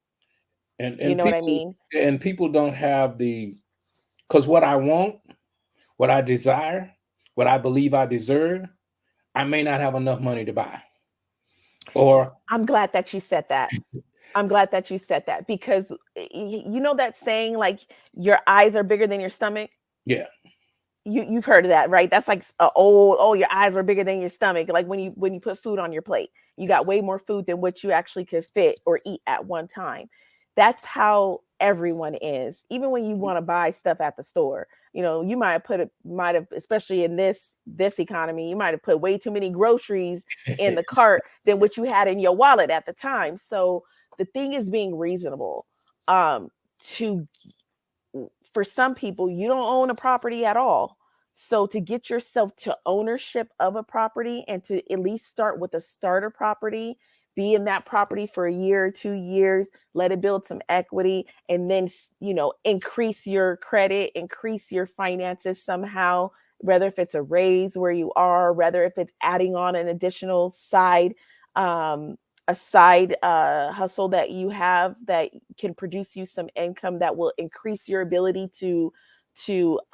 A: And
C: you know what I mean?
A: And people don't have because what I want, what I desire, what I believe I deserve, I may not have enough money to buy. Or
C: I'm glad that you said that. I'm glad that you said that, because that saying, like, your eyes are bigger than your stomach.
A: Yeah.
C: You've heard of that, right? That's like your eyes are bigger than your stomach. Like when you put food on your plate, you got way more food than what you actually could fit or eat at one time. That's how everyone is. Even when you want to buy stuff at the store, you might have, especially in this economy, you might have put way too many groceries in the cart than what you had in your wallet at the time. So the thing is being reasonable. For some people, you don't own a property at all. So to get yourself to ownership of a property, and to at least start with a starter property, be in that property for a year or 2 years, let it build some equity, and then, increase your credit, increase your finances somehow, whether if it's a raise where you are, whether if it's adding on an additional side hustle that you have that can produce you some income that will increase your ability to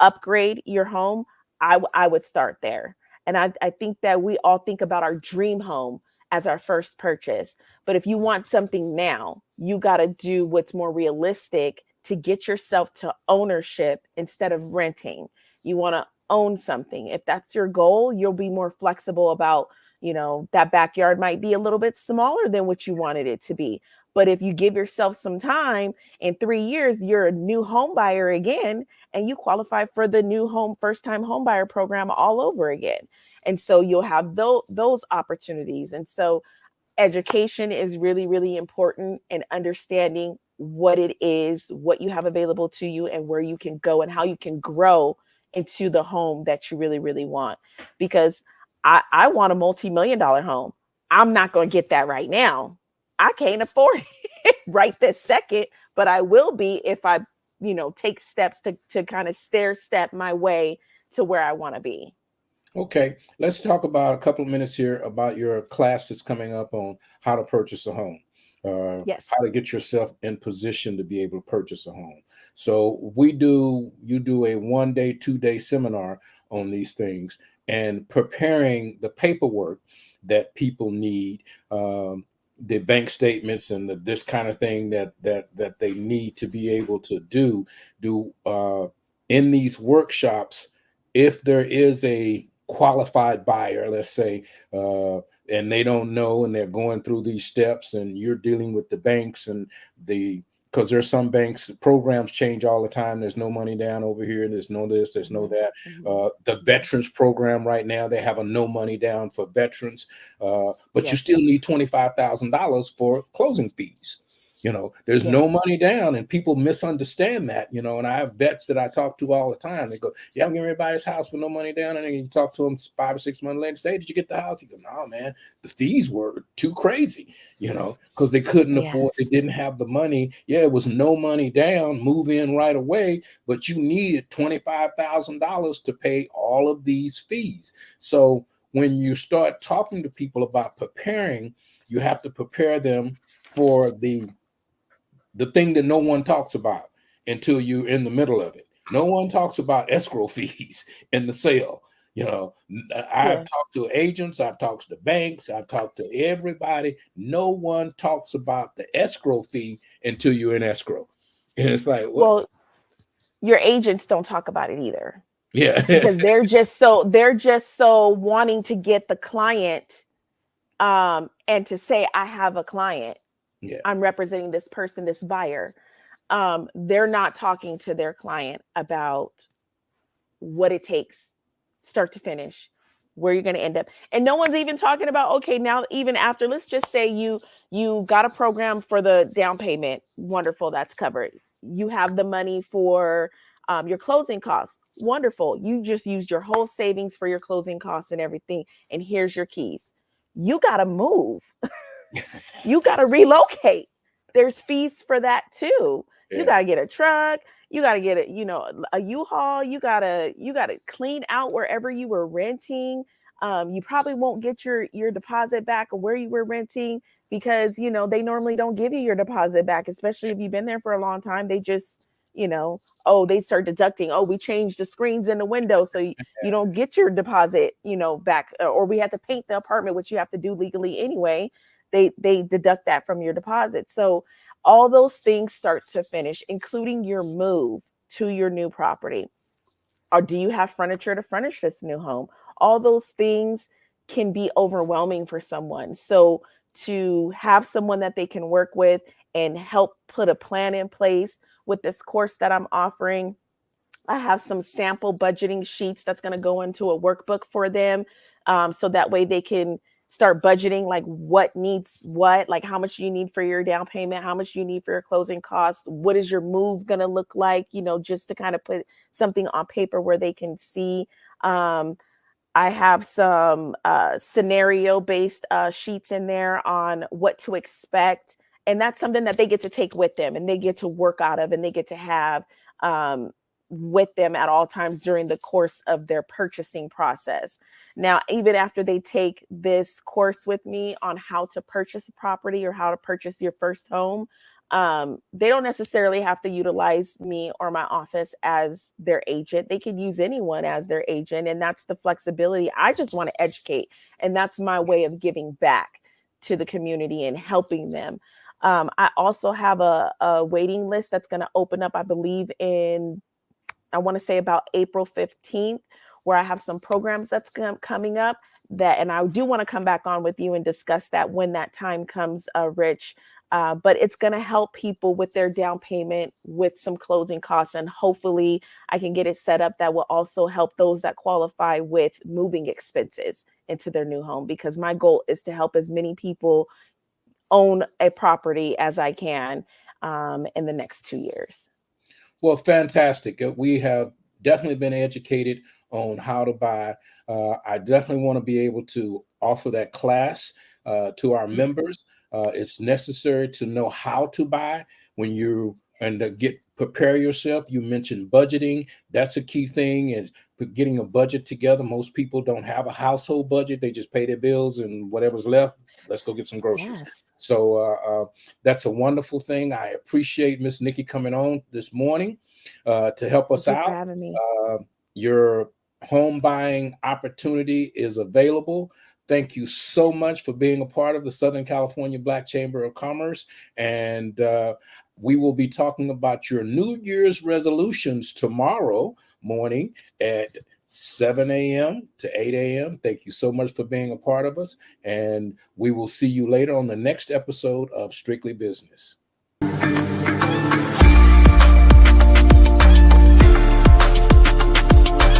C: upgrade your home. I would start there. And I think that we all think about our dream home as our first purchase. But if you want something now, you got to do what's more realistic to get yourself to ownership instead of renting. You want to own something. If that's your goal, you'll be more flexible about, that backyard might be a little bit smaller than what you wanted it to be. But if you give yourself some time, in 3 years, you're a new home buyer again, and you qualify for the new first time home buyer program all over again. And so you'll have those opportunities. And so education is really, really important, and understanding what it is, what you have available to you, and where you can go and how you can grow into the home that you really, really want. Because I want a multi-million-dollar home. I'm not going to get that right now. I can't afford it right this second, but I will be if I, take steps to kind of stair step my way to where I want to be.
A: Okay, let's talk about a couple of minutes here about your class that's coming up on how to purchase a home.
C: Yes.
A: How to get yourself in position to be able to purchase a home. So you do a 1 day, 2 day seminar on these things, and preparing the paperwork that people need, the bank statements and this kind of thing that they need to be able to do in these workshops. if there is a qualified buyer, let's say, and they don't know, and they're going through these steps, and you're dealing with the banks and because there's some banks programs change all the time. There's no money down over here. There's no this. There's no that. The veterans program right now, they have a no money down for veterans, but you still need $25,000 for closing fees. There's no money down, and people misunderstand that, and I have vets that I talk to all the time. They go, yeah, I'm getting ready to buy his house with no money down. And then you talk to them 5 or 6 months later, say, hey, did you get the house? He goes, no, man, the fees were too crazy, because they couldn't afford, they didn't have the money. Yeah, it was no money down, move in right away, but you needed $25,000 to pay all of these fees. So when you start talking to people about preparing, you have to prepare them for the thing that no one talks about until you're in the middle of it. No one talks about escrow fees in the sale. I've talked to agents, I've talked to banks, I've talked to everybody. No one talks about the escrow fee until you're in escrow. And it's like,
C: well, your agents don't talk about it either.
A: Yeah.
C: Because they're just so wanting to get the client and to say, I have a client.
A: Yeah.
C: I'm representing this person, this buyer. They're not talking to their client about what it takes, start to finish, where you're going to end up. And no one's even talking about, okay, now even after, let's just say you got a program for the down payment. Wonderful. That's covered. You have the money for your closing costs. Wonderful. You just used your whole savings for your closing costs and everything. And here's your keys. You got to move. You got to relocate. There's fees for that too. You got to get a truck. You got to get a U-Haul. You got to clean out wherever you were renting. You probably won't get your deposit back of where you were renting because, they normally don't give you your deposit back, especially if you've been there for a long time. They just, they start deducting. Oh, we changed the screens in the window. So you don't get your deposit, back, or we have to paint the apartment, which you have to do legally anyway. They deduct that from your deposit. So all those things start to finish, including your move to your new property. Or do you have furniture to furnish this new home? All those things can be overwhelming for someone. So to have someone that they can work with and help put a plan in place with this course that I'm offering, I have some sample budgeting sheets that's going to go into a workbook for them. So that way they can start budgeting, like what needs what, like how much you need for your down payment, how much you need for your closing costs, what is your move going to look like, just to kind of put something on paper where they can see. I have some scenario-based sheets in there on what to expect. And that's something that they get to take with them and they get to work out of and they get to have with them at all times during the course of their purchasing process. Now, even after they take this course with me on how to purchase a property or how to purchase your first home, they don't necessarily have to utilize me or my office as their agent. They could use anyone as their agent. And that's the flexibility. I just want to educate. And that's my way of giving back to the community and helping them. I also have a waiting list that's going to open up, I believe, I want to say about April 15th, where I have some programs that's coming up and I do want to come back on with you and discuss that when that time comes, Rich. But it's going to help people with their down payment with some closing costs. And hopefully I can get it set up that will also help those that qualify with moving expenses into their new home, because my goal is to help as many people own a property as I can in the next 2 years.
A: Well, fantastic. We have definitely been educated on how to buy. I definitely want to be able to offer that class to our members. It's necessary to know how to buy when you prepare yourself. You mentioned budgeting. That's a key thing, is getting a budget together. Most people don't have a household budget. They just pay their bills and whatever's left, let's go get some groceries. Yes. So that's a wonderful thing. I appreciate Miss Nikki coming on this morning to help us out.
C: Thank you for having me.
A: Your home buying opportunity is available. Thank you so much for being a part of the Southern California Black Chamber of Commerce. And we will be talking about your New Year's resolutions tomorrow morning at 7 a.m. to 8 a.m. Thank you so much for being a part of us. And we will see you later on the next episode of Strictly Business.